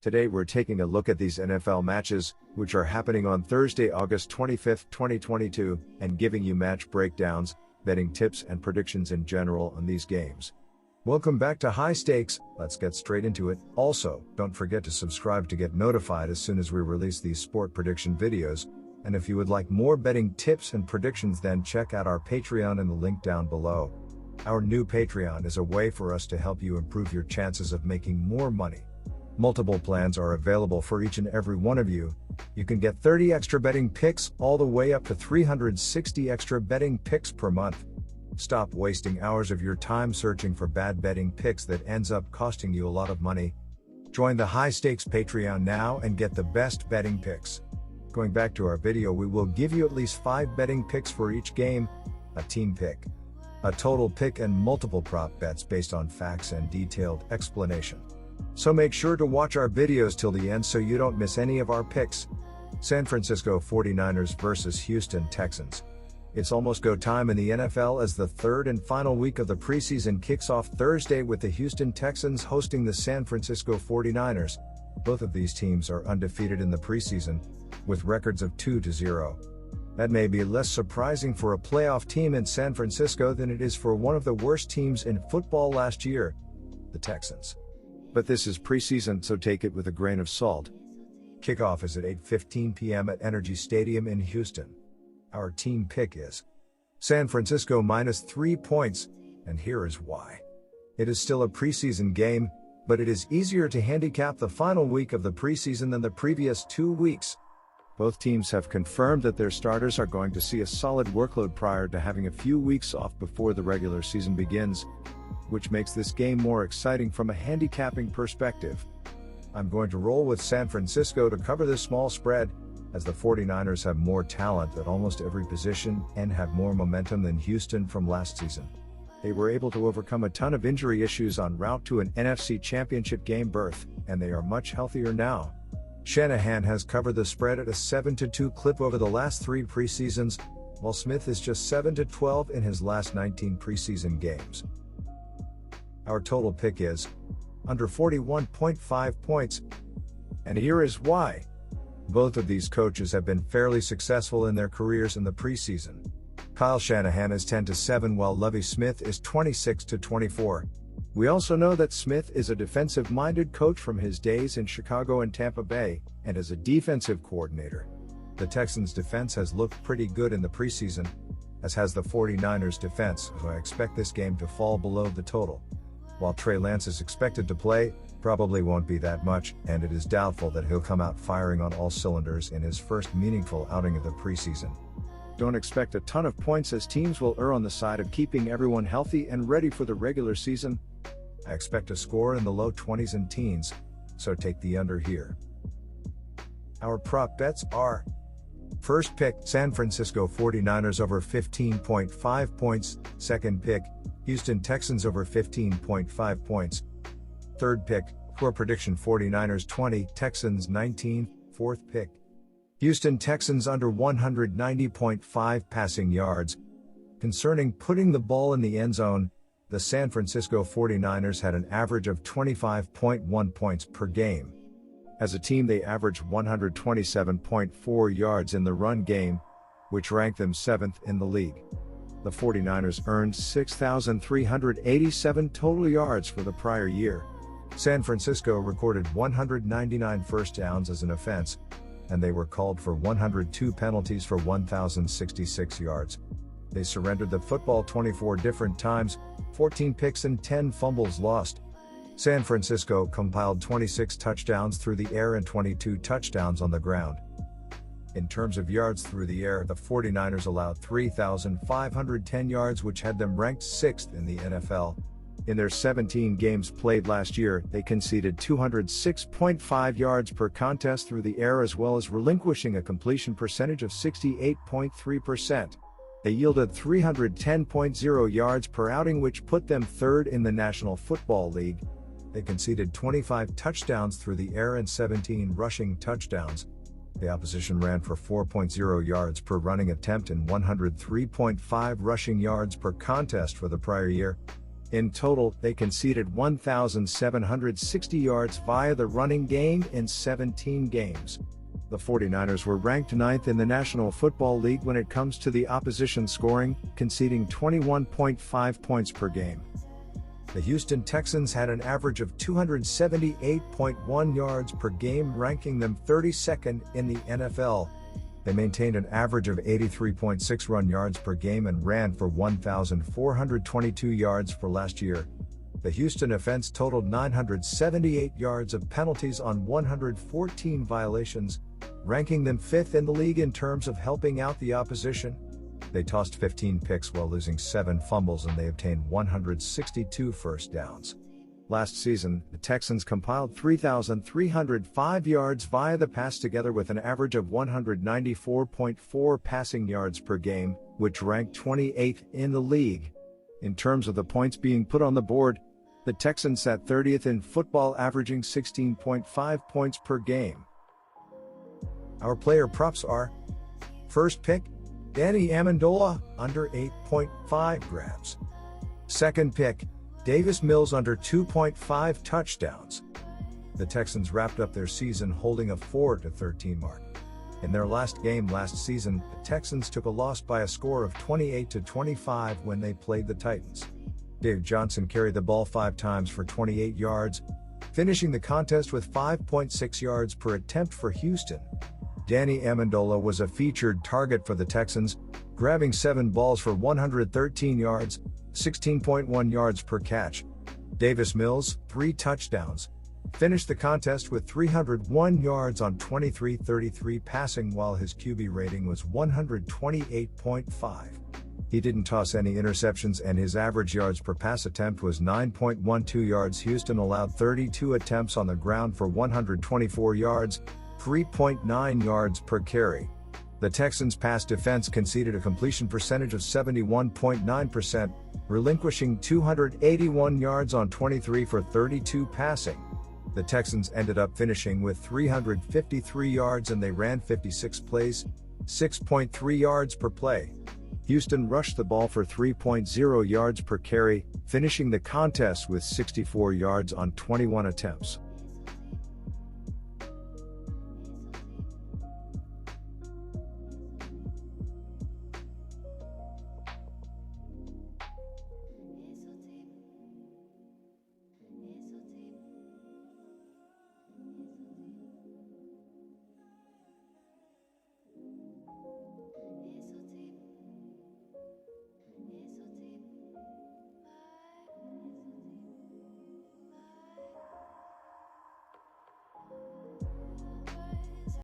Today we're taking a look at these NFL matches, which are happening on Thursday, August 25th, 2022, and giving you match breakdowns, betting tips and predictions in general on these games. Welcome back to High Stakes. Let's get straight into it. Also, don't forget to subscribe to get notified as soon as we release these sport prediction videos. And if you would like more betting tips and predictions, then check out our Patreon in the link down below. Our new Patreon is a way for us to help you improve your chances of making more money. Multiple plans are available for each and every one of you. You can get 30 extra betting picks all the way up to 360 extra betting picks per month. Stop wasting hours of your time searching for bad betting picks that ends up costing you a lot of money. Join the High Stakes Patreon now and get the best betting picks. Going back to our video, we will give you at least 5 betting picks for each game, a team pick, a total pick, and multiple prop bets based on facts and detailed explanation. So make sure to watch our videos till the end so you don't miss any of our picks. San Francisco 49ers versus Houston Texans. It's almost go time in the NFL as the third and final week of the preseason kicks off Thursday with the Houston Texans hosting the San Francisco 49ers. Both of these teams are undefeated in the preseason, with records of 2-0. That may be less surprising for a playoff team in San Francisco than it is for one of the worst teams in football last year, the Texans. But this is preseason, so take it with a grain of salt. Kickoff is at 8:15 p.m. at Energy Stadium in Houston. Our team pick is San Francisco -3 points, and here is why. It is still a preseason game, but it is easier to handicap the final week of the preseason than the previous 2 weeks. Both teams have confirmed that their starters are going to see a solid workload prior to having a few weeks off before the regular season begins, which makes this game more exciting from a handicapping perspective. I'm going to roll with San Francisco to cover this small spread, as the 49ers have more talent at almost every position and have more momentum than Houston from last season. They were able to overcome a ton of injury issues en route to an NFC Championship game berth, and they are much healthier now. Shanahan has covered the spread at a 7-2 clip over the last 3 preseasons, while Smith is just 7-12 in his last 19 preseason games. Our total pick is under 41.5 points, and here is why. Both of these coaches have been fairly successful in their careers in the preseason. Kyle Shanahan is 10-7 while Lovie Smith is 26-24. We also know that Smith is a defensive-minded coach from his days in Chicago and Tampa Bay, and as a defensive coordinator. The Texans' defense has looked pretty good in the preseason, as has the 49ers' defense, so I expect this game to fall below the total. While Trey Lance is expected to play, probably won't be that much, and it is doubtful that he'll come out firing on all cylinders in his first meaningful outing of the preseason. Don't expect a ton of points, as teams will err on the side of keeping everyone healthy and ready for the regular season. I expect a score in the low 20s and teens, so take the under here. Our prop bets are: first pick, San Francisco 49ers over 15.5 points. Second pick, Houston Texans over 15.5 points. Third pick, score prediction 49ers 20, Texans 19. Fourth pick, Houston Texans under 190.5 passing yards. Concerning putting the ball in the end zone, the San Francisco 49ers had an average of 25.1 points per game. As a team, they averaged 127.4 yards in the run game, which ranked them 7th in the league. The 49ers earned 6,387 total yards for the prior year. San Francisco recorded 199 first downs as an offense, and they were called for 102 penalties for 1,066 yards. They surrendered the football 24 different times, 14 picks and 10 fumbles lost. San Francisco compiled 26 touchdowns through the air and 22 touchdowns on the ground. In terms of yards through the air, the 49ers allowed 3,510 yards, which had them ranked 6th in the NFL. In their 17 games played last year, they conceded 206.5 yards per contest through the air, as well as relinquishing a completion percentage of 68.3%. They yielded 310.0 yards per outing, which put them 3rd in the National Football League. They conceded 25 touchdowns through the air and 17 rushing touchdowns. The opposition ran for 4.0 yards per running attempt and 103.5 rushing yards per contest for the prior year. In total, they conceded 1,760 yards via the running game in 17 games. The 49ers were ranked 9th in the National Football League when it comes to the opposition scoring, conceding 21.5 points per game. The Houston Texans had an average of 278.1 yards per game, ranking them 32nd in the NFL. They maintained an average of 83.6 run yards per game and ran for 1,422 yards for last year. The Houston offense totaled 978 yards of penalties on 114 violations, ranking them 5th in the league in terms of helping out the opposition. They tossed 15 picks while losing 7 fumbles, and they obtained 162 first downs. Last season, the Texans compiled 3,305 yards via the pass, together with an average of 194.4 passing yards per game, which ranked 28th in the league. In terms of the points being put on the board, the Texans sat 30th in football, averaging 16.5 points per game. Our player props are: first pick, Danny Amendola, under 8.5 grabs. Second pick, Davis Mills, under 2.5 touchdowns. The Texans wrapped up their season holding a 4-13 mark. In their last game last season, the Texans took a loss by a score of 28-25 when they played the Titans. Dave Johnson carried the ball 5 times for 28 yards, finishing the contest with 5.6 yards per attempt for Houston. Danny Amendola was a featured target for the Texans, grabbing 7 balls for 113 yards, 16.1 yards per catch. Davis Mills, 3 touchdowns, finished the contest with 301 yards on 23-33 passing, while his QB rating was 128.5. He didn't toss any interceptions, and his average yards per pass attempt was 9.12 yards. Houston allowed 32 attempts on the ground for 124 yards, 3.9 yards per carry. The Texans' pass defense conceded a completion percentage of 71.9%, relinquishing 281 yards on 23 for 32 passing. The Texans ended up finishing with 353 yards, and they ran 56 plays, 6.3 yards per play. Houston rushed the ball for 3.0 yards per carry, finishing the contest with 64 yards on 21 attempts.